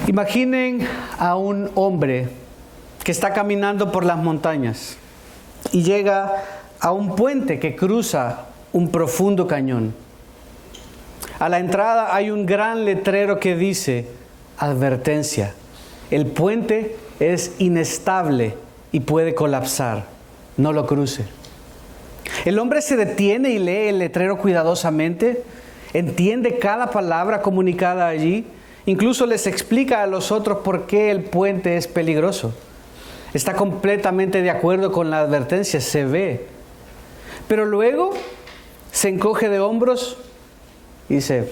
Imaginen a un hombre que está caminando por las montañas y llega a un puente que cruza un profundo cañón. A la entrada hay un gran letrero que dice: advertencia, el puente es inestable y puede colapsar, no lo cruce. El hombre se detiene y lee el letrero cuidadosamente, entiende cada palabra comunicada allí, incluso les explica a los otros por qué el puente es peligroso. Está completamente de acuerdo con la advertencia, se ve. Pero luego se encoge de hombros y dice,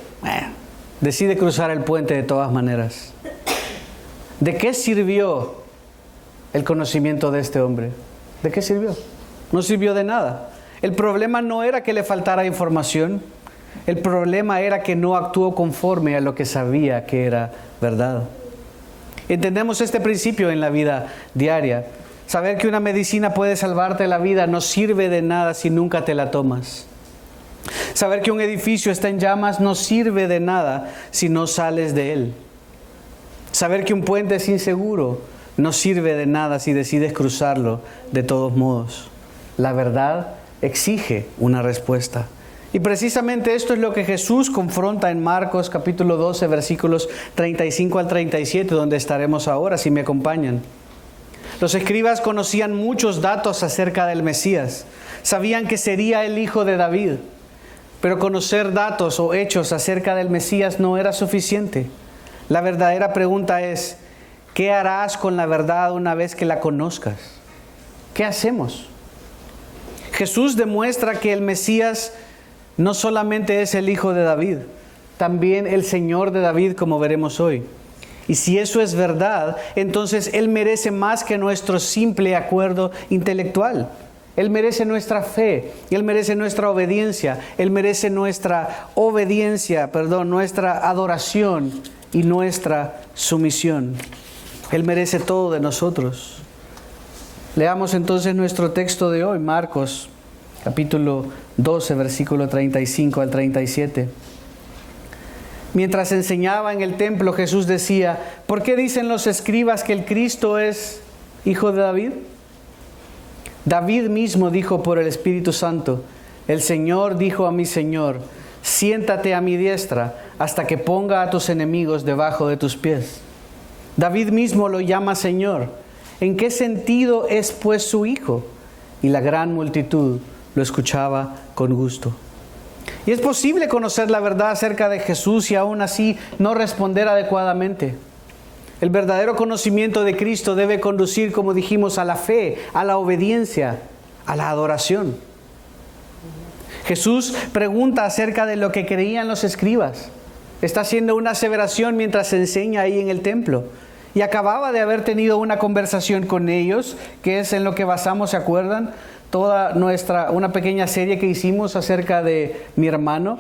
decide cruzar el puente de todas maneras. ¿De qué sirvió el conocimiento de este hombre? ¿De qué sirvió? No sirvió de nada. El problema no era que le faltara información. El problema era que no actuó conforme a lo que sabía que era verdad. Entendemos este principio en la vida diaria. Saber que una medicina puede salvarte la vida no sirve de nada si nunca te la tomas. Saber que un edificio está en llamas no sirve de nada si no sales de él. Saber que un puente es inseguro no sirve de nada si decides cruzarlo de todos modos. La verdad exige una respuesta. Y precisamente esto es lo que Jesús confronta en Marcos capítulo 12, versículos 35 al 37, donde estaremos ahora, si me acompañan. Los escribas conocían muchos datos acerca del Mesías. Sabían que sería el hijo de David. Pero conocer datos o hechos acerca del Mesías no era suficiente. La verdadera pregunta es, ¿qué harás con la verdad una vez que la conozcas? ¿Qué hacemos? Jesús demuestra que el Mesías no solamente es el hijo de David, también el Señor de David, como veremos hoy. Y si eso es verdad, entonces Él merece más que nuestro simple acuerdo intelectual. Él merece nuestra fe, Él merece nuestra obediencia, Él merece nuestra adoración y nuestra sumisión. Él merece todo de nosotros. Leamos entonces nuestro texto de hoy, Marcos capítulo 12, versículo 35 al 37. Mientras enseñaba en el templo, Jesús decía, ¿por qué dicen los escribas que el Cristo es hijo de David? David mismo dijo por el Espíritu Santo, el Señor dijo a mi Señor, siéntate a mi diestra hasta que ponga a tus enemigos debajo de tus pies. David mismo lo llama Señor. ¿En qué sentido es pues su hijo? Y la gran multitud lo escuchaba con gusto. Y es posible conocer la verdad acerca de Jesús y aún así no responder adecuadamente. El verdadero conocimiento de Cristo debe conducir, como dijimos, a la fe, a la obediencia, a la adoración. Jesús pregunta acerca de lo que creían los escribas. Está haciendo una aseveración mientras enseña ahí en el templo. Y acababa de haber tenido una conversación con ellos, que es en lo que basamos, ¿se acuerdan? Una pequeña serie que hicimos acerca de mi hermano.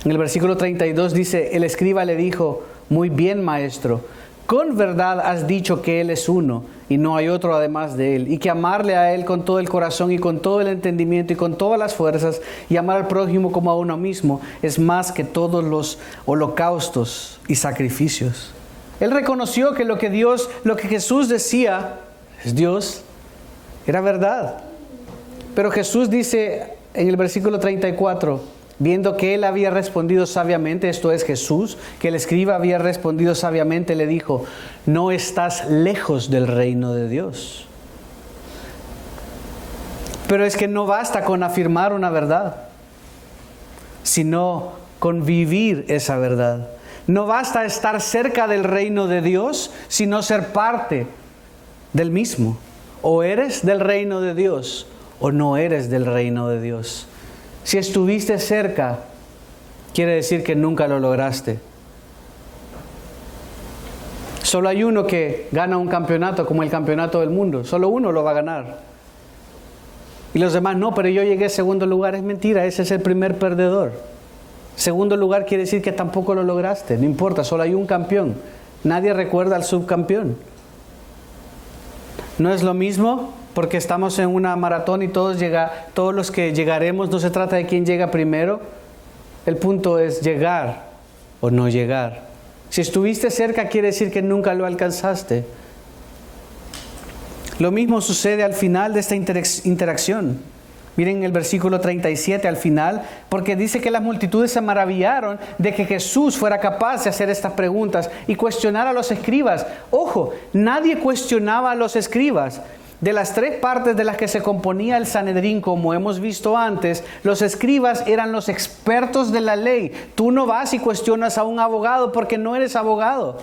En el versículo 32 dice, el escriba le dijo, muy bien, maestro, con verdad has dicho que Él es uno y no hay otro además de Él, y que amarle a Él con todo el corazón y con todo el entendimiento y con todas las fuerzas y amar al prójimo como a uno mismo es más que todos los holocaustos y sacrificios. Él reconoció que lo que Jesús decía, es Dios, era verdad. Pero Jesús dice en el versículo 34, viendo que él había respondido sabiamente, esto es Jesús, que el escriba había respondido sabiamente, le dijo, no estás lejos del reino de Dios. Pero es que no basta con afirmar una verdad, sino con vivir esa verdad. No basta estar cerca del reino de Dios, sino ser parte del mismo. O eres del reino de Dios, o no eres del reino de Dios. Si estuviste cerca, quiere decir que nunca lo lograste. Solo hay uno que gana un campeonato como el campeonato del mundo. Solo uno lo va a ganar. Y los demás, no, pero yo llegué a segundo lugar. Es mentira, ese es el primer perdedor. Segundo lugar quiere decir que tampoco lo lograste. No importa, solo hay un campeón. Nadie recuerda al subcampeón. No es lo mismo porque estamos en una maratón y todos los que llegaremos, no se trata de quién llega primero. El punto es llegar o no llegar. Si estuviste cerca, quiere decir que nunca lo alcanzaste. Lo mismo sucede al final de esta interacción. Miren el versículo 37 al final, porque dice que las multitudes se maravillaron de que Jesús fuera capaz de hacer estas preguntas y cuestionar a los escribas. Ojo, nadie cuestionaba a los escribas. De las tres partes de las que se componía el Sanedrín, como hemos visto antes, los escribas eran los expertos de la ley. Tú no vas y cuestionas a un abogado porque no eres abogado.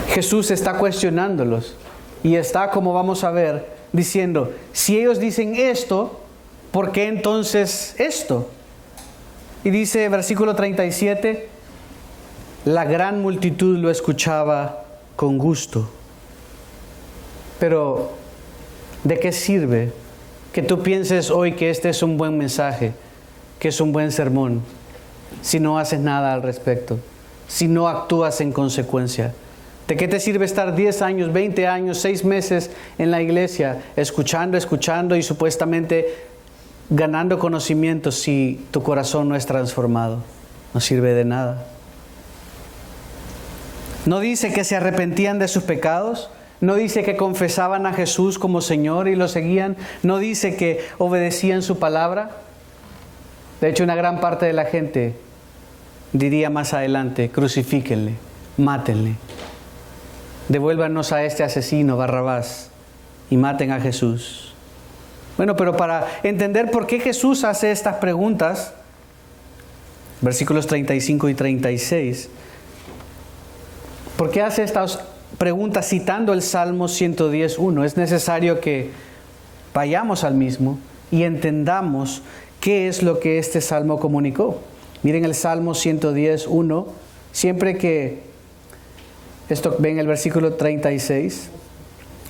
Jesús está cuestionándolos y está, como vamos a ver, diciendo, si ellos dicen esto, ¿por qué entonces esto? Y dice versículo 37, la gran multitud lo escuchaba con gusto. Pero, ¿de qué sirve que tú pienses hoy que este es un buen mensaje, que es un buen sermón, si no haces nada al respecto, si no actúas en consecuencia? ¿De qué te sirve estar 10 años, 20 años, 6 meses en la iglesia, escuchando y supuestamente ganando conocimiento si tu corazón no es transformado? No sirve de nada. No dice que se arrepentían de sus pecados, no dice que confesaban a Jesús como Señor y lo seguían, no dice que obedecían su palabra. De hecho, una gran parte de la gente diría más adelante, crucifíquenle, mátenle, devuélvanos a este asesino Barrabás y maten a Jesús. Bueno, pero para entender por qué Jesús hace estas preguntas, versículos 35 y 36, ¿por qué hace estas preguntas citando el Salmo 110.1? Es necesario que vayamos al mismo y entendamos qué es lo que este Salmo comunicó. Miren el Salmo 110.1, siempre que esto ven el versículo 36,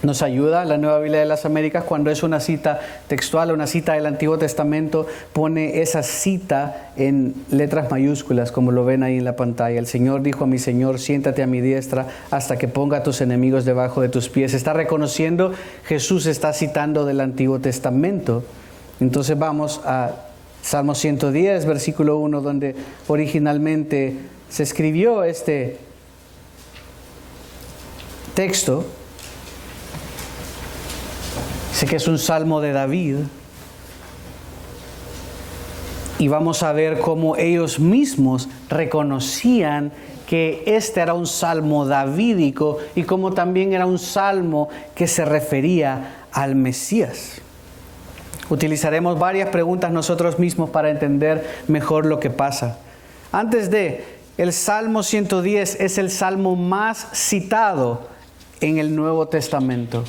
nos ayuda la Nueva Biblia de las Américas cuando es una cita textual, una cita del Antiguo Testamento, pone esa cita en letras mayúsculas, como lo ven ahí en la pantalla. El Señor dijo a mi Señor, siéntate a mi diestra hasta que ponga a tus enemigos debajo de tus pies. Está reconociendo, Jesús está citando del Antiguo Testamento. Entonces vamos a Salmo 110, versículo 1, donde originalmente se escribió este texto. Sé que es un salmo de David y vamos a ver cómo ellos mismos reconocían que este era un salmo davídico y cómo también era un salmo que se refería al Mesías. Utilizaremos varias preguntas nosotros mismos para entender mejor lo que pasa. El Salmo 110 es el salmo más citado en el Nuevo Testamento.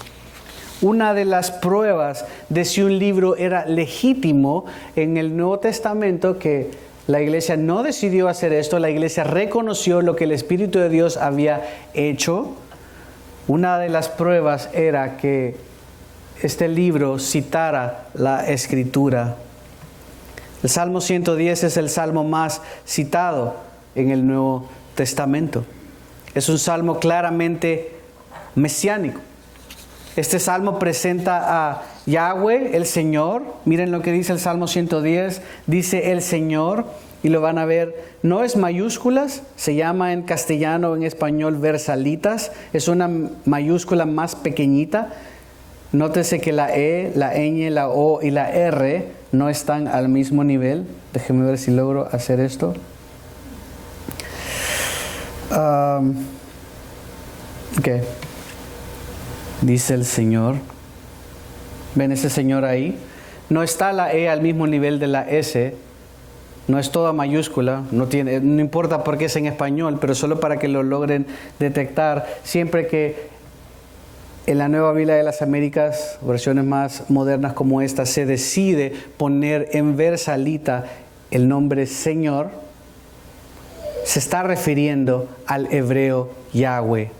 Una de las pruebas de si un libro era legítimo en el Nuevo Testamento, que la iglesia no decidió hacer esto, la iglesia reconoció lo que el Espíritu de Dios había hecho. Una de las pruebas era que este libro citara la Escritura. El Salmo 110 es el salmo más citado en el Nuevo Testamento. Es un salmo claramente mesiánico. Este salmo presenta a Yahweh, el Señor. Miren lo que dice el Salmo 110. Dice el Señor, y lo van a ver, no es mayúsculas, se llama en castellano o en español versalitas. Es una mayúscula más pequeñita. Nótese que la E, la ñ, la O y la R no están al mismo nivel. Déjenme ver si logro hacer esto. Ok. Dice el Señor. ¿Ven ese Señor ahí? No está la E al mismo nivel de la S. No es toda mayúscula. No importa por qué es en español, pero solo para que lo logren detectar. Siempre que en la Nueva Biblia de las Américas, versiones más modernas como esta, se decide poner en versalita el nombre Señor, se está refiriendo al hebreo Yahweh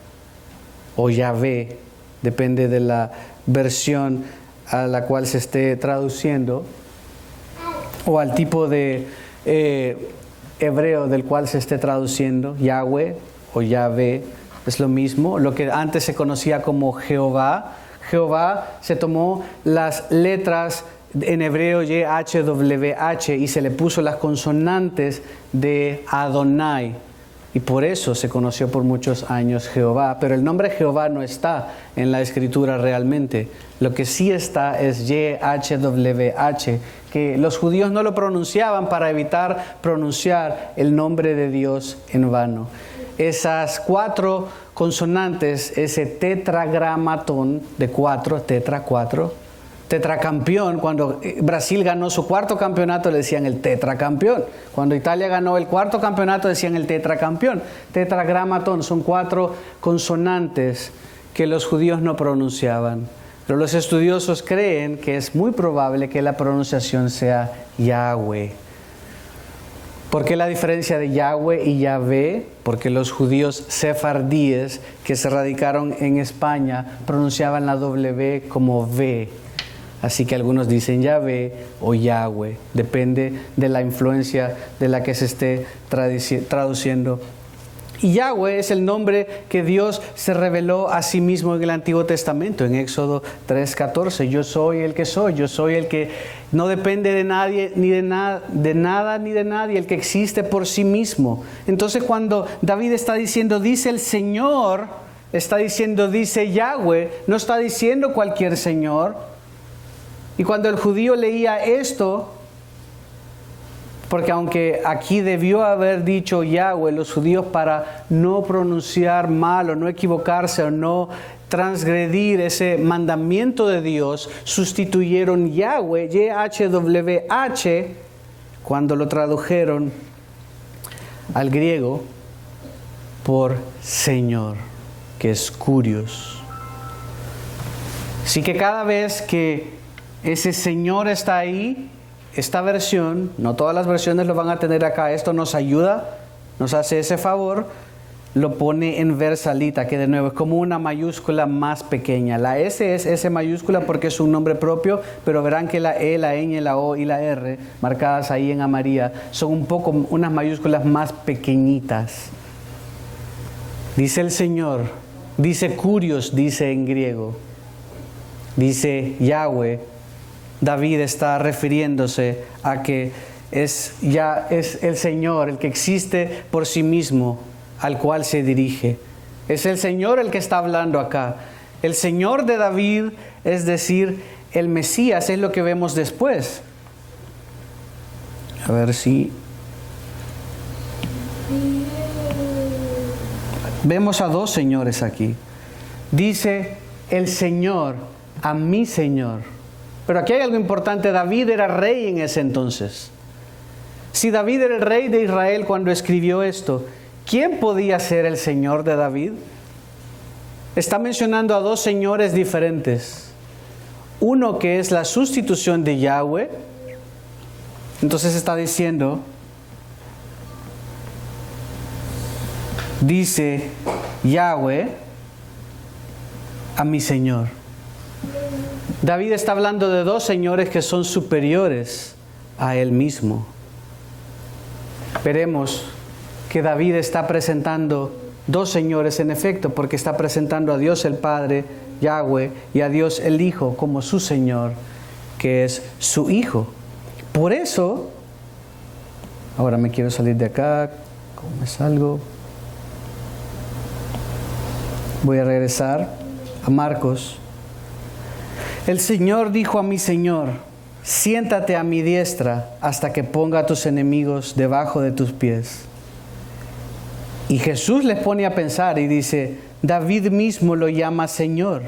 o Yahvé. Depende de la versión a la cual se esté traduciendo o al tipo de hebreo del cual se esté traduciendo. Yahweh o Yahvé es lo mismo. Lo que antes se conocía como Jehová. Jehová se tomó las letras en hebreo YHWH, y se le puso las consonantes de Adonai. Y por eso se conoció por muchos años Jehová. Pero el nombre Jehová no está en la escritura realmente. Lo que sí está es YHWH, que los judíos no lo pronunciaban para evitar pronunciar el nombre de Dios en vano. Esas 4 consonantes, ese tetragramatón de 4, tetracampeón, cuando Brasil ganó su 4º campeonato le decían el tetracampeón. Cuando Italia ganó el 4º campeonato decían el tetracampeón. Tetragramatón son 4 consonantes que los judíos no pronunciaban. Pero los estudiosos creen que es muy probable que la pronunciación sea Yahweh. ¿Por qué la diferencia de Yahweh y Yahvé? Porque los judíos sefardíes que se radicaron en España pronunciaban la W como V. Así que algunos dicen Yahvé o Yahweh. Depende de la influencia de la que se esté traduciendo. Y Yahweh es el nombre que Dios se reveló a sí mismo en el Antiguo Testamento, en Éxodo 3:14. Yo soy el que soy, yo soy el que no depende de nadie, ni de nada ni de nadie, el que existe por sí mismo. Entonces cuando David está diciendo, dice el Señor, está diciendo, dice Yahweh, no está diciendo cualquier Señor. Y cuando el judío leía esto, porque aunque aquí debió haber dicho Yahweh, los judíos para no pronunciar mal o no equivocarse o no transgredir ese mandamiento de Dios, sustituyeron Yahweh, YHWH, cuando lo tradujeron al griego por Señor, que es Kurios. Así que cada vez que ese Señor está ahí, esta versión, no todas las versiones lo van a tener acá, esto nos ayuda, nos hace ese favor, lo pone en versalita, que de nuevo es como una mayúscula más pequeña. La S es S mayúscula porque es un nombre propio, pero verán que la E, la ñ, la O y la R, marcadas ahí en amarilla, son un poco unas mayúsculas más pequeñitas. Dice el Señor, dice Kurios, dice en griego, dice Yahweh. David está refiriéndose a que es el Señor, el que existe por sí mismo, al cual se dirige. Es el Señor el que está hablando acá. El Señor de David, es decir, el Mesías, es lo que vemos después. A ver si... Vemos a 2 señores aquí. Dice el Señor a mi Señor. Pero aquí hay algo importante, David era rey en ese entonces. Si David era el rey de Israel cuando escribió esto, ¿quién podía ser el Señor de David? Está mencionando a 2 señores diferentes. Uno que es la sustitución de Yahweh. Entonces está diciendo, dice Yahweh a mi Señor. David está hablando de 2 señores que son superiores a él mismo. Veremos que David está presentando 2 señores en efecto, porque está presentando a Dios el Padre, Yahweh, y a Dios el Hijo como su Señor, que es su Hijo. Por eso, ahora me quiero salir de acá, ¿cómo me salgo? Voy a regresar a Marcos. El Señor dijo a mi Señor, siéntate a mi diestra hasta que ponga a tus enemigos debajo de tus pies. Y Jesús les pone a pensar y dice, David mismo lo llama Señor.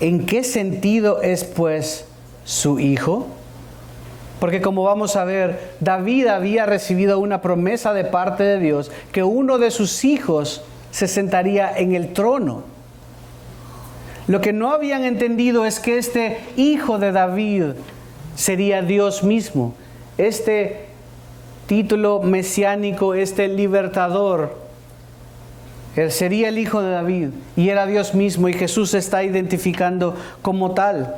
¿En qué sentido es pues su hijo? Porque como vamos a ver, David había recibido una promesa de parte de Dios que uno de sus hijos se sentaría en el trono. Lo que no habían entendido es que este hijo de David sería Dios mismo. Este título mesiánico, este libertador, él sería el hijo de David y era Dios mismo, y Jesús se está identificando como tal.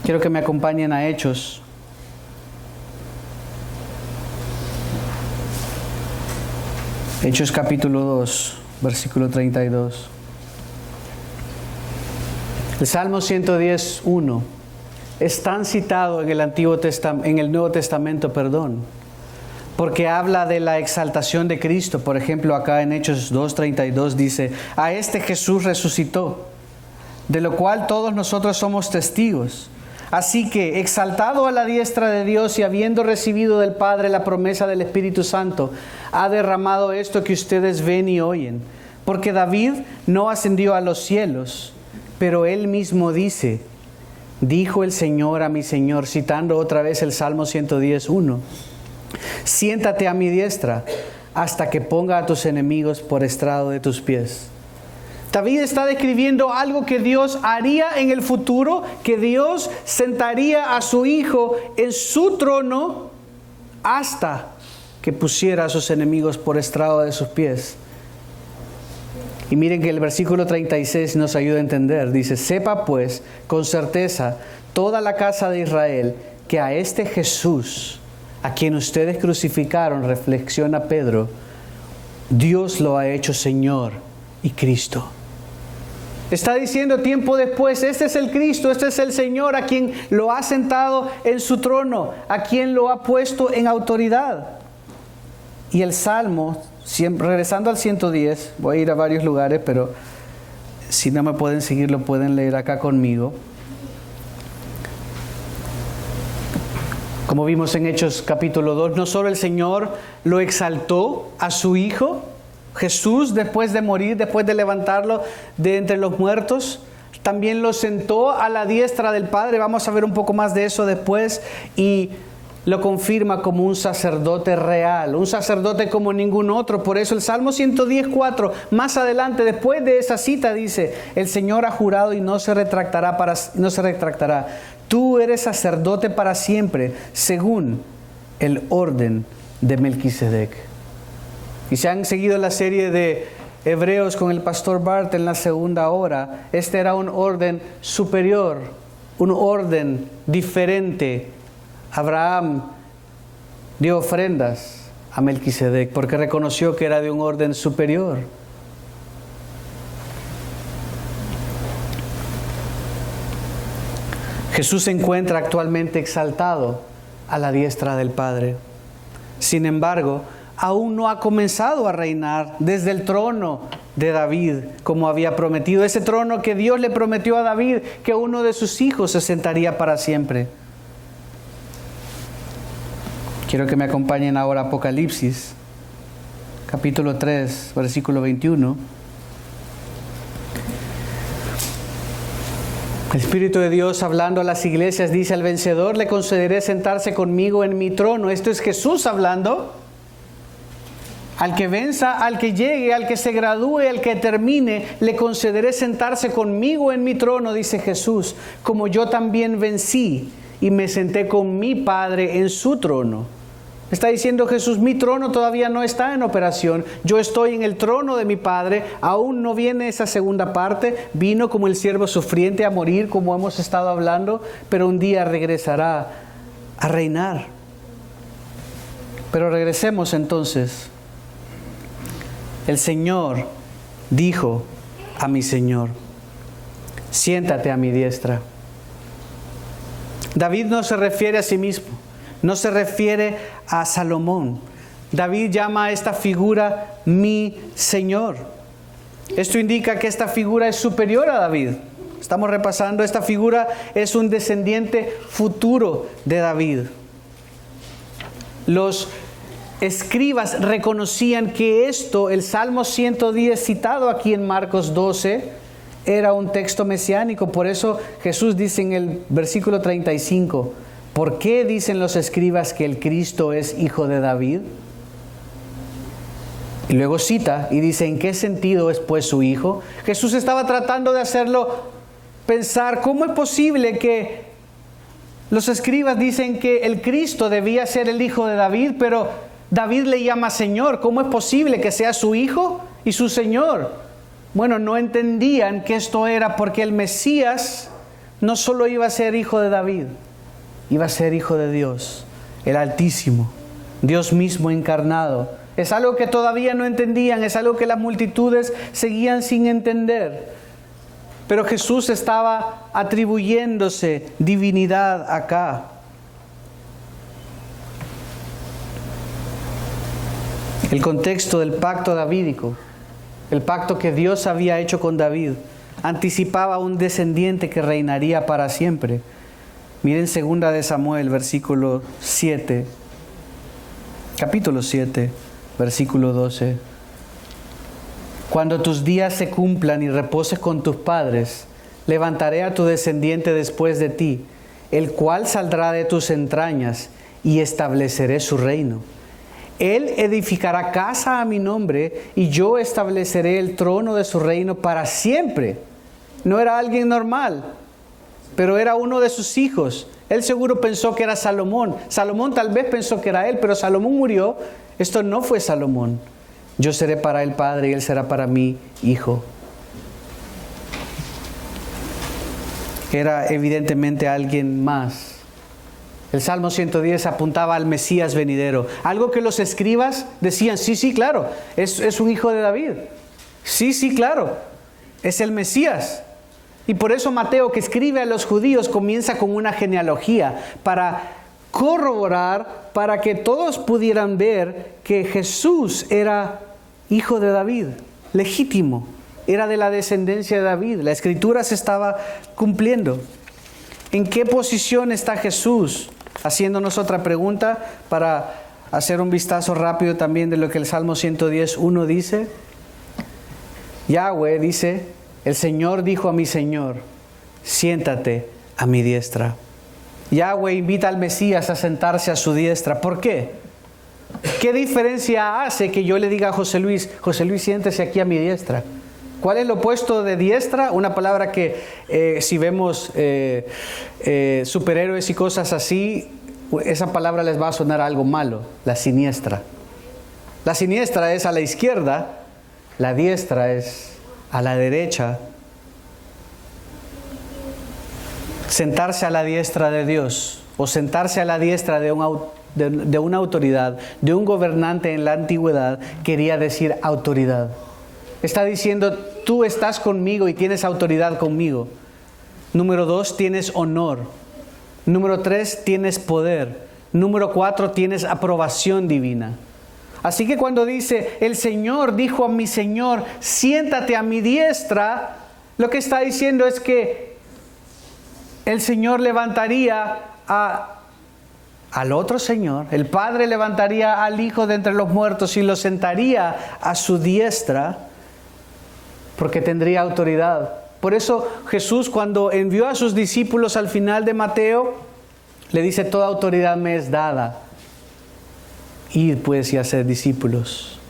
Quiero que me acompañen a Hechos. Hechos capítulo 2, versículo 32. El Salmo 110, 1. es tan citado en el Nuevo Testamento, porque habla de la exaltación de Cristo. Por ejemplo, acá en Hechos 2:32 dice: a este Jesús resucitó, de lo cual todos nosotros somos testigos. Así que, exaltado a la diestra de Dios y habiendo recibido del Padre la promesa del Espíritu Santo, ha derramado esto que ustedes ven y oyen. Porque David no ascendió a los cielos, pero él mismo dice: dijo el Señor a mi Señor, citando otra vez el Salmo 110:1, siéntate a mi diestra hasta que ponga a tus enemigos por estrado de tus pies. David está describiendo algo que Dios haría en el futuro, que Dios sentaría a su Hijo en su trono hasta que pusiera a sus enemigos por estrado de sus pies. Y miren que el versículo 36 nos ayuda a entender. Dice: sepa pues con certeza toda la casa de Israel que a este Jesús, a quien ustedes crucificaron, reflexiona Pedro, Dios lo ha hecho Señor y Cristo. Está diciendo tiempo después: este es el Cristo, este es el Señor, a quien lo ha sentado en su trono, a quien lo ha puesto en autoridad. Y el Salmo, regresando al 110, voy a ir a varios lugares, pero si no me pueden seguir, lo pueden leer acá conmigo. Como vimos en Hechos capítulo 2, no solo el Señor lo exaltó a su Hijo Jesús, después de morir, después de levantarlo de entre los muertos, también lo sentó a la diestra del Padre. Vamos a ver un poco más de eso después. Y lo confirma como un sacerdote real, un sacerdote como ningún otro. Por eso el Salmo 110:4, más adelante, después de esa cita, dice: el Señor ha jurado y no se retractará. Tú eres sacerdote para siempre, según el orden de Melquisedec. Y si han seguido la serie de Hebreos con el pastor Bart en la segunda hora, este era un orden superior, un orden diferente. Abraham dio ofrendas a Melquisedec porque reconoció que era de un orden superior. Jesús se encuentra actualmente exaltado a la diestra del Padre. Sin embargo, aún no ha comenzado a reinar desde el trono de David, como había prometido. Ese trono que Dios le prometió a David, que uno de sus hijos se sentaría para siempre. Quiero que me acompañen ahora a Apocalipsis, capítulo 3, versículo 21. El Espíritu de Dios, hablando a las iglesias, dice: al vencedor le concederé sentarse conmigo en mi trono. Esto es Jesús hablando. Al que venza, al que llegue, al que se gradúe, al que termine, le concederé sentarse conmigo en mi trono, dice Jesús, como yo también vencí y me senté con mi Padre en su trono. Está diciendo Jesús: mi trono todavía no está en operación. Yo estoy en el trono de mi Padre. Aún no viene esa segunda parte. Vino como el siervo sufriente a morir, como hemos estado hablando, pero un día regresará a reinar. Pero regresemos entonces. El Señor dijo a mi Señor: siéntate a mi diestra. David no se refiere a sí mismo, no se refiere a Salomón. David llama a esta figura mi Señor. Esto indica que esta figura es superior a David. Estamos repasando, esta figura es un descendiente futuro de David. Los escribas reconocían que esto, el Salmo 110 citado aquí en Marcos 12, era un texto mesiánico. Por eso Jesús dice en el versículo 35, ¿por qué dicen los escribas que el Cristo es hijo de David? Y luego cita y dice: ¿en qué sentido es pues su hijo? Jesús estaba tratando de hacerlo pensar, ¿cómo es posible que los escribas dicen que el Cristo debía ser el hijo de David, pero David le llama Señor? ¿Cómo es posible que sea su hijo y su Señor? Bueno, no entendían que esto era porque el Mesías no solo iba a ser hijo de David, iba a ser hijo de Dios, el Altísimo, Dios mismo encarnado. Es algo que todavía no entendían, es algo que las multitudes seguían sin entender. Pero Jesús estaba atribuyéndose divinidad acá. El contexto del pacto davídico, el pacto que Dios había hecho con David, anticipaba a un descendiente que reinaría para siempre. Miren 2 de Samuel, versículo 7, capítulo 7, versículo 12. Cuando tus días se cumplan y reposes con tus padres, levantaré a tu descendiente después de ti, el cual saldrá de tus entrañas, y estableceré su reino. Él edificará casa a mi nombre, y yo estableceré el trono de su reino para siempre. No era alguien normal, pero era uno de sus hijos. Él seguro pensó que era Salomón. Salomón tal vez pensó que era él, pero Salomón murió. Esto no fue Salomón. Yo seré para él padre y él será para mí hijo. Era evidentemente alguien más. El Salmo 110 apuntaba al Mesías venidero. Algo que los escribas decían, sí, claro, es un hijo de David. Sí, claro, es el Mesías. Y por eso Mateo, que escribe a los judíos, comienza con una genealogía para corroborar, para que todos pudieran ver que Jesús era hijo de David, legítimo, era de la descendencia de David. La Escritura se estaba cumpliendo. ¿En qué posición está Jesús? Haciéndonos otra pregunta para hacer un vistazo rápido también de lo que el Salmo 110:1 dice. Yahweh dice, el Señor dijo a mi Señor, siéntate a mi diestra. Yahweh invita al Mesías a sentarse a su diestra. ¿Por qué? ¿Qué diferencia hace que yo le diga a José Luis, siéntese aquí a mi diestra? ¿Cuál es lo opuesto de diestra? Una palabra que si vemos superhéroes y cosas así, esa palabra les va a sonar algo malo, la siniestra. La siniestra es a la izquierda, la diestra es a la derecha. Sentarse a la diestra de Dios o sentarse a la diestra de una autoridad, de un gobernante en la antigüedad, quería decir autoridad. Está diciendo, tú estás conmigo y tienes autoridad conmigo. Número 2, tienes honor. Número 3, tienes poder. Número 4, tienes aprobación divina. Así que cuando dice, el Señor dijo a mi Señor, siéntate a mi diestra, lo que está diciendo es que el Señor levantaría al otro Señor, el Padre levantaría al Hijo de entre los muertos y lo sentaría a su diestra, porque tendría autoridad. Por eso Jesús, cuando envió a sus discípulos al final de Mateo, le dice, toda autoridad me es dada. Id pues y haced discípulos.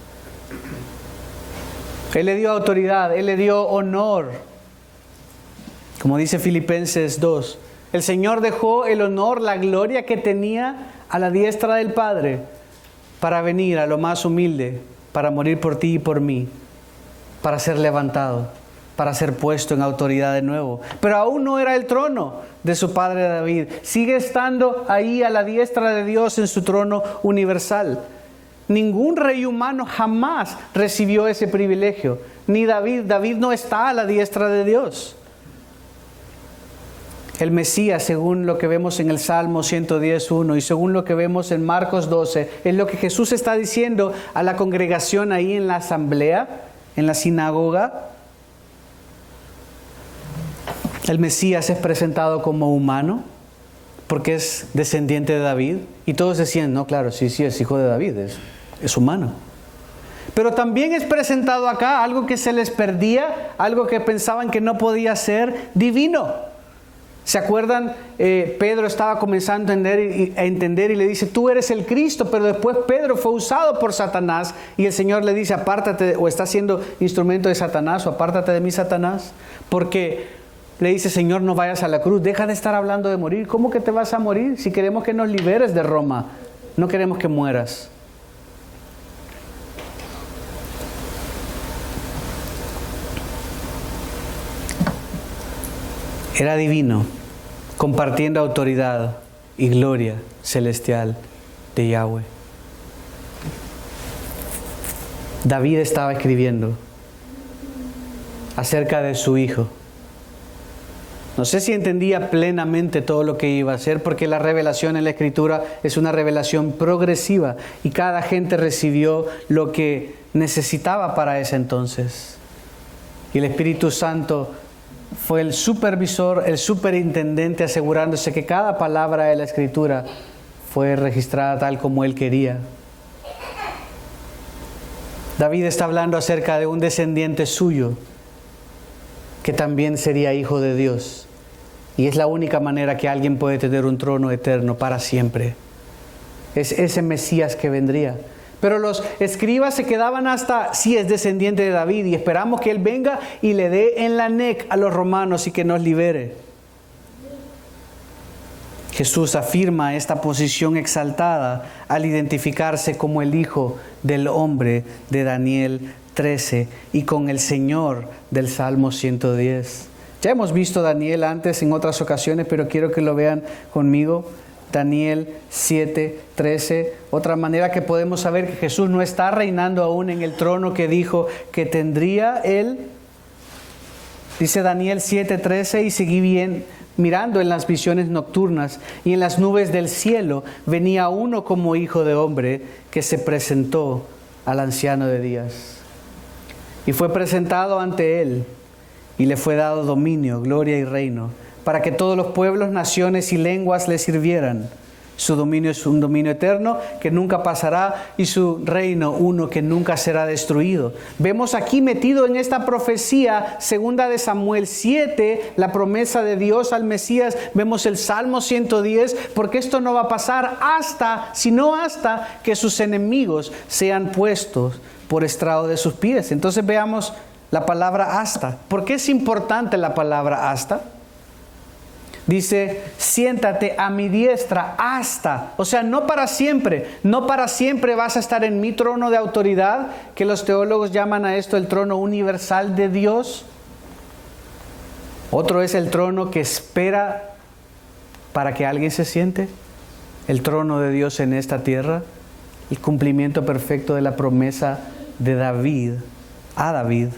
Él le dio autoridad, Él le dio honor. Como dice Filipenses 2, el Señor dejó el honor, la gloria que tenía a la diestra del Padre para venir a lo más humilde, para morir por ti y por mí, para ser levantado, para ser puesto en autoridad de nuevo. Pero aún no era el trono de su padre David. Sigue estando ahí a la diestra de Dios en su trono universal. Ningún rey humano jamás recibió ese privilegio. Ni David. David no está a la diestra de Dios. El Mesías, según lo que vemos en el Salmo 110:1 y según lo que vemos en Marcos 12, es lo que Jesús está diciendo a la congregación ahí en la asamblea, en la sinagoga. El Mesías es presentado como humano porque es descendiente de David. Y todos decían, no, claro, sí, es hijo de David, es humano. Pero también es presentado acá algo que se les perdía, algo que pensaban que no podía ser, divino. ¿Se acuerdan? Pedro estaba comenzando a entender y le dice, tú eres el Cristo, pero después Pedro fue usado por Satanás y el Señor le dice, apártate, o está siendo instrumento de Satanás, o apártate de mí, Satanás, porque le dice, Señor, no vayas a la cruz, deja de estar hablando de morir. ¿Cómo que te vas a morir? Si queremos que nos liberes de Roma, no queremos que mueras. Era divino, compartiendo autoridad y gloria celestial de Yahweh. David estaba escribiendo acerca de su hijo, No sé si entendía plenamente todo lo que iba a hacer, porque la revelación en la Escritura es una revelación progresiva y cada gente recibió lo que necesitaba para ese entonces. Y el Espíritu Santo fue el supervisor, el superintendente, asegurándose que cada palabra de la Escritura fue registrada tal como Él quería. David está hablando acerca de un descendiente suyo que también sería hijo de Dios. Y es la única manera que alguien puede tener un trono eterno para siempre. Es ese Mesías que vendría. Pero los escribas se quedaban hasta, sí, es descendiente de David, y esperamos que Él venga y le dé en la neck a los romanos y que nos libere. Jesús afirma esta posición exaltada al identificarse como el Hijo del Hombre de Daniel 13 y con el Señor del Salmo 110. Ya hemos visto Daniel antes en otras ocasiones, pero quiero que lo vean conmigo. Daniel 7:13, otra manera que podemos saber que Jesús no está reinando aún en el trono que dijo que tendría Él. Dice Daniel 7:13, y seguí bien mirando en las visiones nocturnas, y en las nubes del cielo venía uno como hijo de hombre que se presentó al anciano de días. Y fue presentado ante Él, y le fue dado dominio, gloria y reino, para que todos los pueblos, naciones y lenguas le sirvieran. Su dominio es un dominio eterno que nunca pasará, y su reino uno que nunca será destruido. Vemos aquí metido en esta profecía, segunda de Samuel 7, la promesa de Dios al Mesías. Vemos el Salmo 110, porque esto no va a pasar sino hasta que sus enemigos sean puestos por estrado de sus pies. Entonces veamos la palabra hasta. ¿Por qué es importante la palabra hasta? Dice, siéntate a mi diestra hasta, o sea, no para siempre vas a estar en mi trono de autoridad, que los teólogos llaman a esto el trono universal de Dios. Otro es el trono que espera para que alguien se siente, el trono de Dios en esta tierra, el cumplimiento perfecto de la promesa de David a David.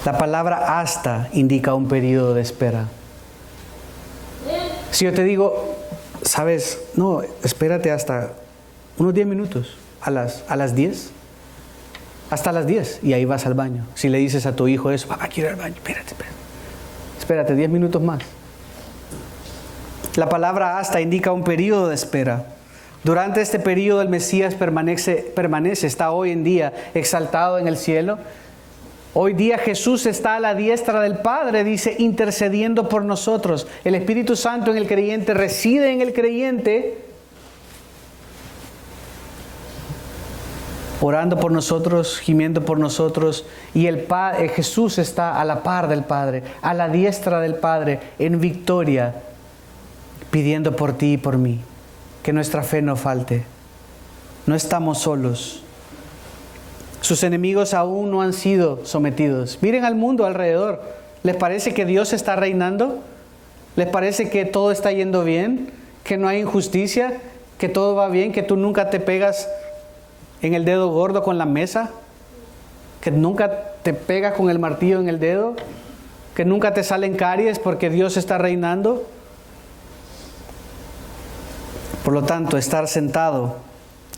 La palabra hasta indica un periodo de espera. Si yo te digo, sabes, no, espérate hasta unos 10 minutos, a las 10, hasta las 10, y ahí vas al baño. Si le dices a tu hijo eso, papá, quiero ir al baño, espérate 10 minutos más. La palabra hasta indica un periodo de espera. Durante este periodo el Mesías permanece, está hoy en día exaltado en el cielo. Hoy día Jesús está a la diestra del Padre, dice, intercediendo por nosotros. El Espíritu Santo en el creyente reside en el creyente, orando por nosotros, gimiendo por nosotros. Y Jesús está a la par del Padre, a la diestra del Padre, en victoria, pidiendo por ti y por mí. Que nuestra fe no falte. No estamos solos. Sus enemigos aún no han sido sometidos. Miren al mundo alrededor. ¿Les parece que Dios está reinando? ¿Les parece que todo está yendo bien? ¿Que no hay injusticia? ¿Que todo va bien? ¿Que tú nunca te pegas en el dedo gordo con la mesa? ¿Que nunca te pegas con el martillo en el dedo? ¿Que nunca te salen caries porque Dios está reinando? Por lo tanto, estar sentado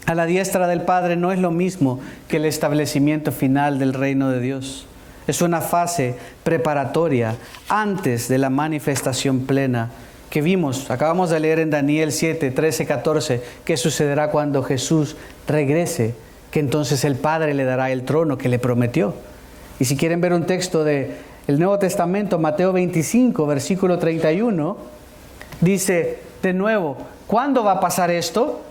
a la diestra del Padre no es lo mismo que el establecimiento final del reino de Dios. Es una fase preparatoria antes de la manifestación plena que vimos. Acabamos de leer en Daniel 7, 13, 14, que sucederá cuando Jesús regrese, que entonces el Padre le dará el trono que le prometió. Y si quieren ver un texto del Nuevo Testamento, Mateo 25, versículo 31, dice de nuevo, ¿cuándo va a pasar esto?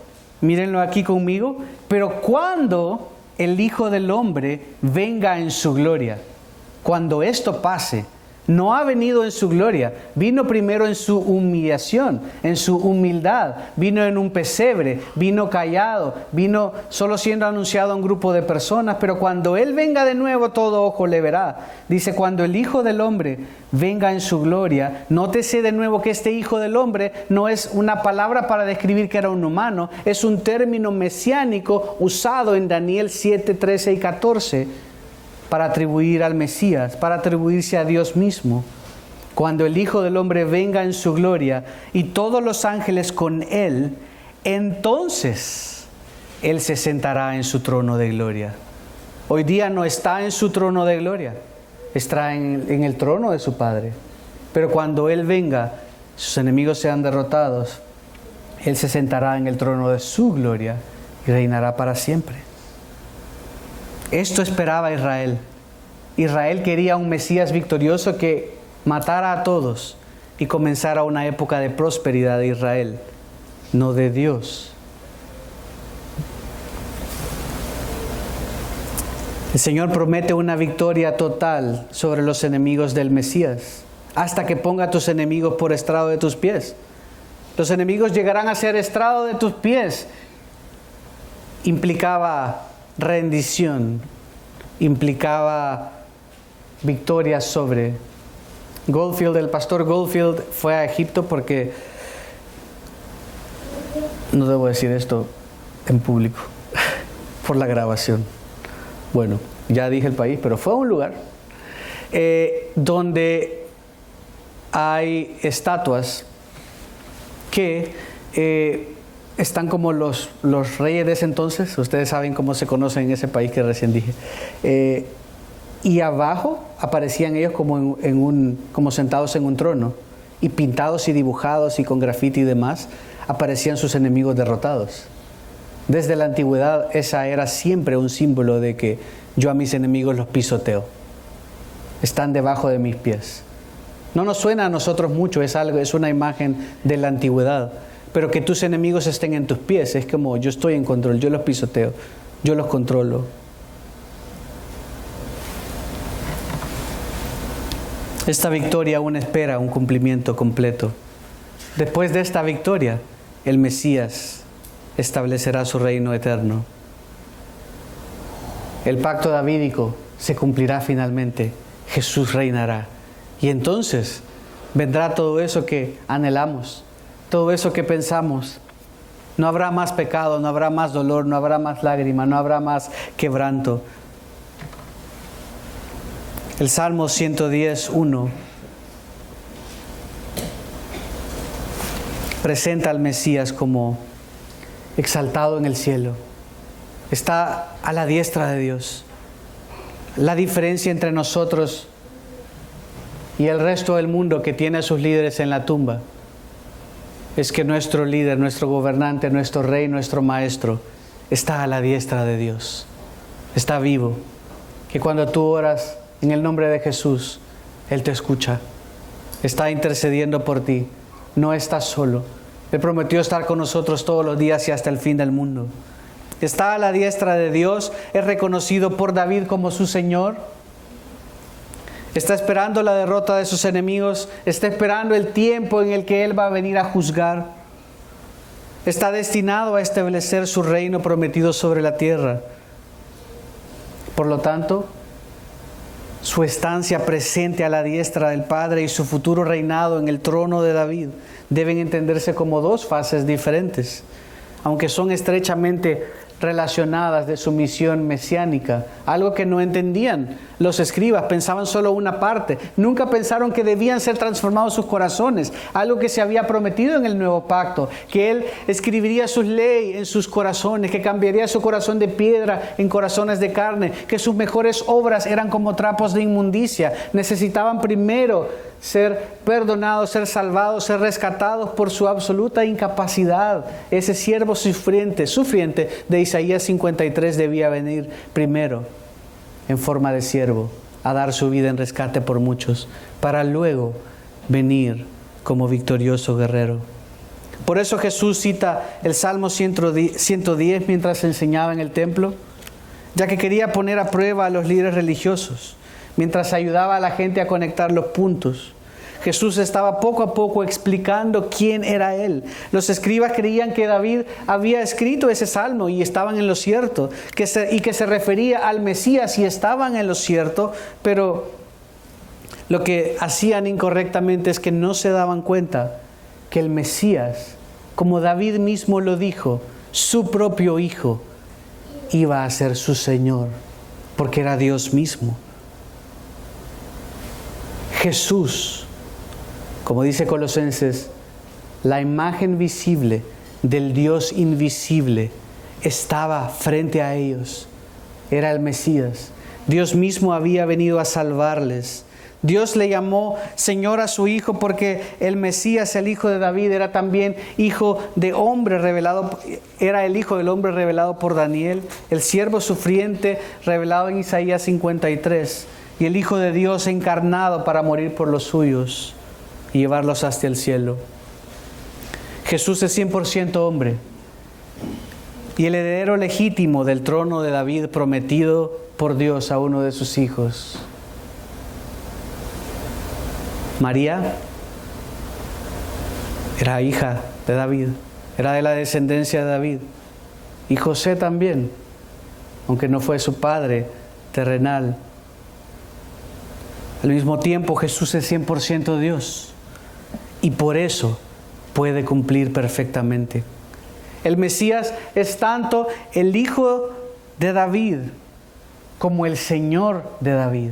Mírenlo aquí conmigo. Pero cuando el Hijo del Hombre venga en su gloria, cuando esto pase, no ha venido en su gloria, vino primero en su humillación, en su humildad, vino en un pesebre, vino callado, vino solo siendo anunciado a un grupo de personas, pero cuando Él venga de nuevo, todo ojo le verá. Dice, cuando el Hijo del Hombre venga en su gloria, nótese de nuevo que este Hijo del Hombre no es una palabra para describir que era un humano, es un término mesiánico usado en Daniel 7, 13 y 14. para atribuir al Mesías, para atribuirse a Dios mismo. Cuando el Hijo del Hombre venga en su gloria y todos los ángeles con Él, entonces Él se sentará en su trono de gloria. Hoy día no está en su trono de gloria, está en el trono de su Padre. Pero cuando Él venga, sus enemigos sean derrotados, Él se sentará en el trono de su gloria y reinará para siempre. Esto esperaba Israel. Israel quería un Mesías victorioso que matara a todos y comenzara una época de prosperidad de Israel, no de Dios. El Señor promete una victoria total sobre los enemigos del Mesías, hasta que ponga a tus enemigos por estrado de tus pies. Los enemigos llegarán a ser estrado de tus pies. Implicaba rendición, implicaba victoria sobre. Goldfield, el pastor Goldfield, fue a Egipto porque, no debo decir esto en público, por la grabación. Bueno, ya dije el país, pero fue a un lugar donde hay estatuas que están como los reyes de ese entonces. Ustedes saben cómo se conocen en ese país que recién dije. Y abajo aparecían ellos como sentados en un trono, y pintados y dibujados y con grafiti y demás, aparecían sus enemigos derrotados. Desde la antigüedad esa era siempre un símbolo de que yo a mis enemigos los pisoteo. Están debajo de mis pies. No nos suena a nosotros mucho, es una imagen de la antigüedad. Pero que tus enemigos estén en tus pies, es como yo estoy en control, yo los pisoteo, yo los controlo. Esta victoria aún espera un cumplimiento completo. Después de esta victoria, el Mesías establecerá su reino eterno. El pacto davídico se cumplirá finalmente. Jesús reinará. Y entonces vendrá todo eso que anhelamos, todo eso que pensamos. No habrá más pecado, no habrá más dolor, no habrá más lágrima, no habrá más quebranto. El Salmo 110:1 presenta al Mesías como exaltado en el cielo. Está a la diestra de Dios. La diferencia entre nosotros y el resto del mundo que tiene a sus líderes en la tumba es que nuestro líder, nuestro gobernante, nuestro rey, nuestro maestro está a la diestra de Dios. Está vivo. Que cuando tú oras en el nombre de Jesús, Él te escucha. Está intercediendo por ti. No estás solo. Él prometió estar con nosotros todos los días y hasta el fin del mundo. Está a la diestra de Dios. Es reconocido por David como su Señor. Está esperando la derrota de sus enemigos. Está esperando el tiempo en el que Él va a venir a juzgar. Está destinado a establecer su reino prometido sobre la tierra. Por lo tanto, su estancia presente a la diestra del Padre y su futuro reinado en el trono de David deben entenderse como dos fases diferentes, aunque son estrechamente relacionadas de su misión mesiánica. Algo que no entendían los escribas, pensaban solo una parte. Nunca pensaron que debían ser transformados sus corazones. Algo que se había prometido en el nuevo pacto, que Él escribiría sus leyes en sus corazones, que cambiaría su corazón de piedra en corazones de carne, que sus mejores obras eran como trapos de inmundicia. Necesitaban primero ser perdonados, ser salvados, ser rescatados por su absoluta incapacidad. Ese siervo sufriente de Isaías 53 debía venir primero en forma de siervo a dar su vida en rescate por muchos, para luego venir como victorioso guerrero. Por eso Jesús cita el Salmo 110 mientras enseñaba en el templo, ya que quería poner a prueba a los líderes religiosos. Mientras ayudaba a la gente a conectar los puntos, Jesús estaba poco a poco explicando quién era Él. Los escribas creían que David había escrito ese salmo y estaban en lo cierto, y que se refería al Mesías y estaban en lo cierto, pero lo que hacían incorrectamente es que no se daban cuenta que el Mesías, como David mismo lo dijo, su propio hijo, iba a ser su Señor porque era Dios mismo. Jesús, como dice Colosenses, la imagen visible del Dios invisible estaba frente a ellos. Era el Mesías. Dios mismo había venido a salvarles. Dios le llamó Señor a su Hijo porque el Mesías, el Hijo de David, era también hijo de hombre revelado, era el Hijo del hombre revelado por Daniel, el siervo sufriente revelado en Isaías 53, y el Hijo de Dios encarnado para morir por los suyos y llevarlos hasta el cielo. Jesús es 100% hombre y el heredero legítimo del trono de David prometido por Dios a uno de sus hijos. María era hija de David, era de la descendencia de David. Y José también, aunque no fue su padre terrenal. Al mismo tiempo, Jesús es 100% Dios y por eso puede cumplir perfectamente. El Mesías es tanto el Hijo de David como el Señor de David.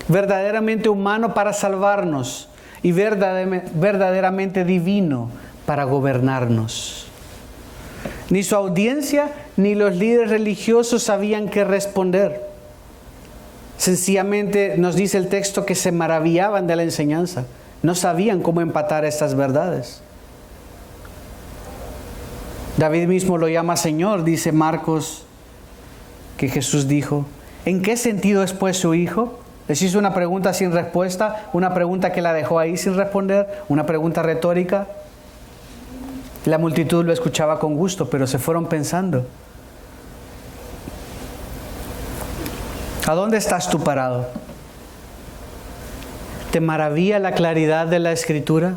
Verdaderamente humano para salvarnos y verdaderamente divino para gobernarnos. Ni su audiencia ni los líderes religiosos sabían qué responder. Sencillamente nos dice el texto que se maravillaban de la enseñanza. No sabían cómo empatar estas verdades. David mismo lo llama Señor, dice Marcos, que Jesús dijo, ¿en qué sentido es pues su Hijo? Les hizo una pregunta sin respuesta, una pregunta que la dejó ahí sin responder, una pregunta retórica. La multitud lo escuchaba con gusto, pero se fueron pensando. ¿A dónde estás tú parado? ¿Te maravilla la claridad de la Escritura?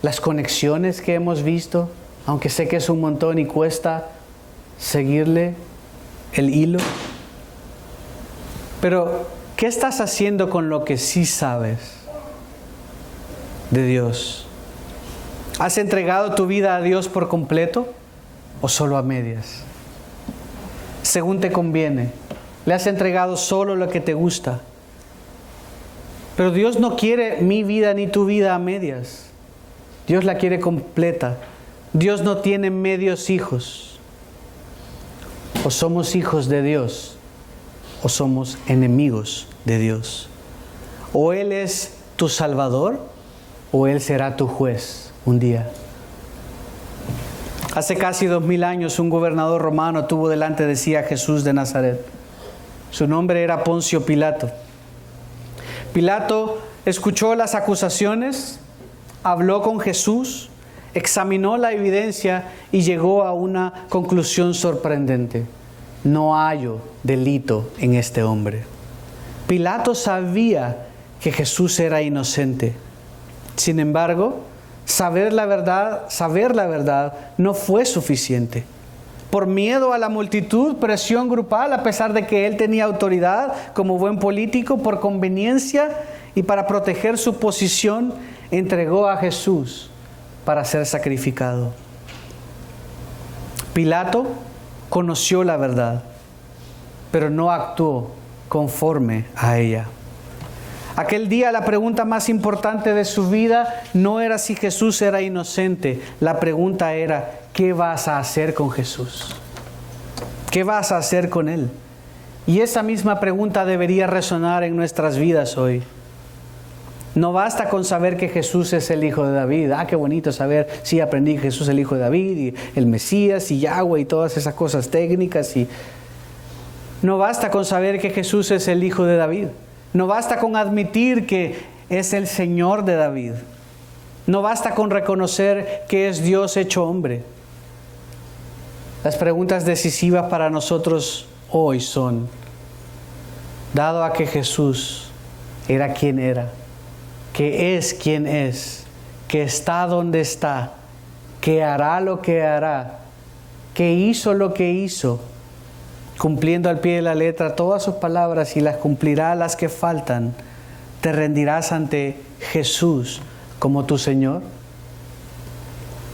Las conexiones que hemos visto, aunque sé que es un montón y cuesta seguirle el hilo. Pero, ¿qué estás haciendo con lo que sí sabes de Dios? ¿Has entregado tu vida a Dios por completo o solo a medias? Según te conviene. ¿Le has entregado solo lo que te gusta? Pero Dios no quiere mi vida ni tu vida a medias. Dios la quiere completa. Dios no tiene medios hijos. O somos hijos de Dios o somos enemigos de Dios. O Él es tu Salvador o Él será tu juez un día. Hace casi 2000 años un gobernador romano tuvo delante de sí a Jesús de Nazaret. Su nombre era Poncio Pilato. Pilato escuchó las acusaciones, habló con Jesús, examinó la evidencia y llegó a una conclusión sorprendente. No hallo delito en este hombre. Pilato sabía que Jesús era inocente. Sin embargo, saber la verdad no fue suficiente. Por miedo a la multitud, presión grupal, a pesar de que él tenía autoridad como buen político, por conveniencia y para proteger su posición, entregó a Jesús para ser sacrificado. Pilato conoció la verdad, pero no actuó conforme a ella. Aquel día la pregunta más importante de su vida no era si Jesús era inocente. La pregunta era, ¿qué vas a hacer con Jesús? ¿Qué vas a hacer con Él? Y esa misma pregunta debería resonar en nuestras vidas hoy. No basta con saber que Jesús es el Hijo de David. Ah, qué bonito saber, sí, aprendí que Jesús es el Hijo de David y el Mesías y Yahweh y todas esas cosas técnicas. No basta con saber que Jesús es el Hijo de David. No basta con admitir que es el Señor de David. No basta con reconocer que es Dios hecho hombre. Las preguntas decisivas para nosotros hoy son, dado a que Jesús era quien era, que es quien es, que está donde está, que hará lo que hará, que hizo lo que hizo, cumpliendo al pie de la letra todas sus palabras y las cumplirá las que faltan, ¿te rendirás ante Jesús como tu Señor?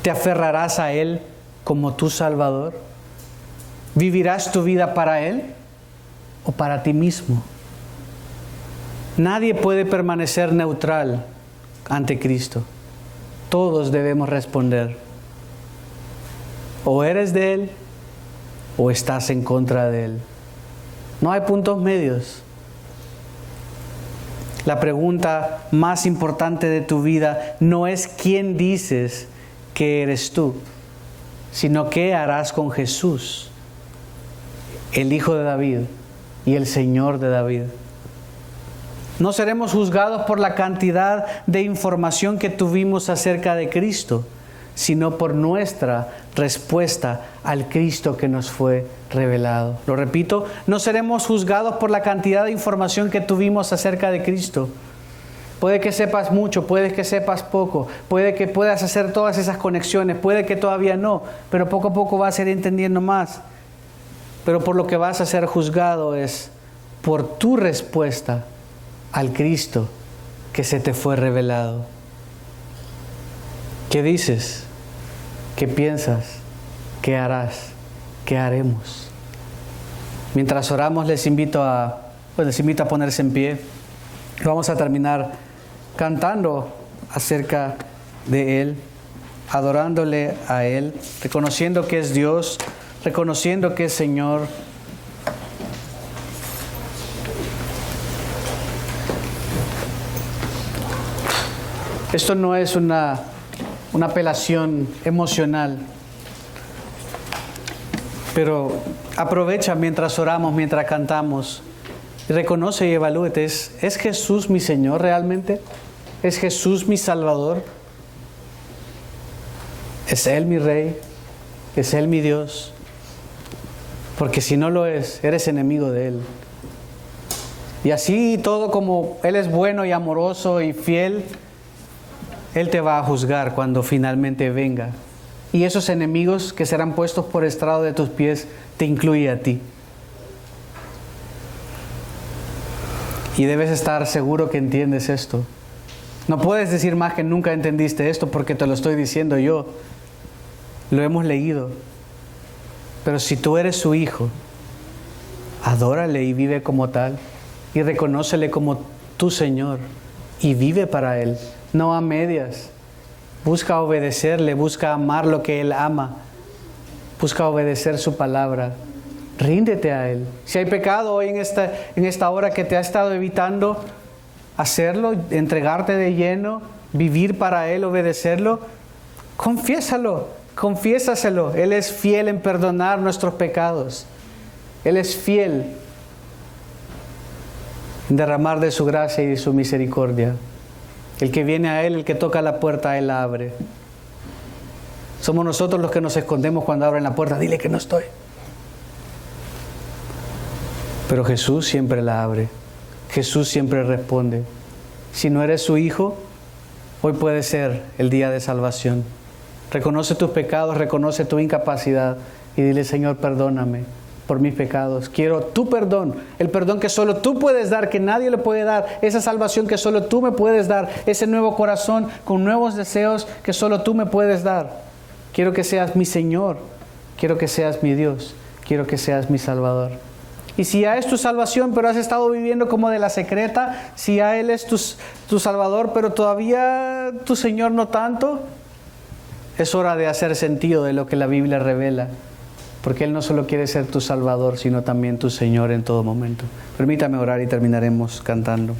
¿Te aferrarás a Él como tu Salvador? ¿Vivirás tu vida para Él? o para ti mismo. Nadie puede permanecer neutral ante Cristo. Todos debemos responder. O eres de Él o estás en contra de Él. No hay puntos medios. La pregunta más importante de tu vida no es quién dices que eres tú, sino qué harás con Jesús, el Hijo de David y el Señor de David. No seremos juzgados por la cantidad de información que tuvimos acerca de Cristo, sino por nuestra respuesta al Cristo que nos fue revelado. Lo repito, no seremos juzgados por la cantidad de información que tuvimos acerca de Cristo. Puede que sepas mucho, puede que sepas poco, puede que puedas hacer todas esas conexiones, puede que todavía no, pero poco a poco vas a ir entendiendo más. Pero por lo que vas a ser juzgado es por tu respuesta al Cristo que se te fue revelado. ¿Qué dices? ¿Qué piensas? ¿Qué harás? ¿Qué haremos? Mientras oramos les invito a ponerse en pie. Vamos a terminar cantando acerca de Él, adorándole a Él, reconociendo que es Dios, reconociendo que es Señor. Esto no es una apelación emocional, pero aprovecha mientras oramos, mientras cantamos, y reconoce y evalúete. ¿Es Jesús mi Señor realmente? ¿Es Jesús mi Salvador? ¿Es Él mi Rey? ¿Es Él mi Dios? Porque si no lo es, eres enemigo de Él. Y así todo, como Él es bueno y amoroso y fiel, Él te va a juzgar cuando finalmente venga. Y esos enemigos que serán puestos por estrado de tus pies te incluye a ti. Y debes estar seguro que entiendes esto. No puedes decir más que nunca entendiste esto porque te lo estoy diciendo yo. Lo hemos leído. Pero si tú eres su hijo, adórale y vive como tal. Y reconócele como tu Señor. Y vive para Él. No a medias. Busca obedecerle, busca amar lo que Él ama. Busca obedecer su palabra. Ríndete a Él. Si hay pecado hoy en esta hora que te ha estado evitando hacerlo, entregarte de lleno, vivir para Él, obedecerlo, confiésalo, confiésaselo. Él es fiel en perdonar nuestros pecados. Él es fiel en derramar de su gracia y de su misericordia. El que viene a Él, el que toca la puerta, Él la abre. Somos nosotros los que nos escondemos cuando abren la puerta. Dile que no estoy. Pero Jesús siempre la abre. Jesús siempre responde. Si no eres su hijo, hoy puede ser el día de salvación. Reconoce tus pecados, reconoce tu incapacidad y dile: Señor, perdóname por mis pecados. Quiero tu perdón, el perdón que solo tú puedes dar, que nadie le puede dar, esa salvación que solo tú me puedes dar, ese nuevo corazón con nuevos deseos que solo tú me puedes dar. Quiero que seas mi Señor, quiero que seas mi Dios, quiero que seas mi Salvador. Y si ya es tu salvación, pero has estado viviendo como de la secreta, si ya Él es tu Salvador, pero todavía tu Señor no tanto, es hora de hacer sentido de lo que la Biblia revela. Porque Él no solo quiere ser tu Salvador, sino también tu Señor en todo momento. Permítame orar y terminaremos cantando.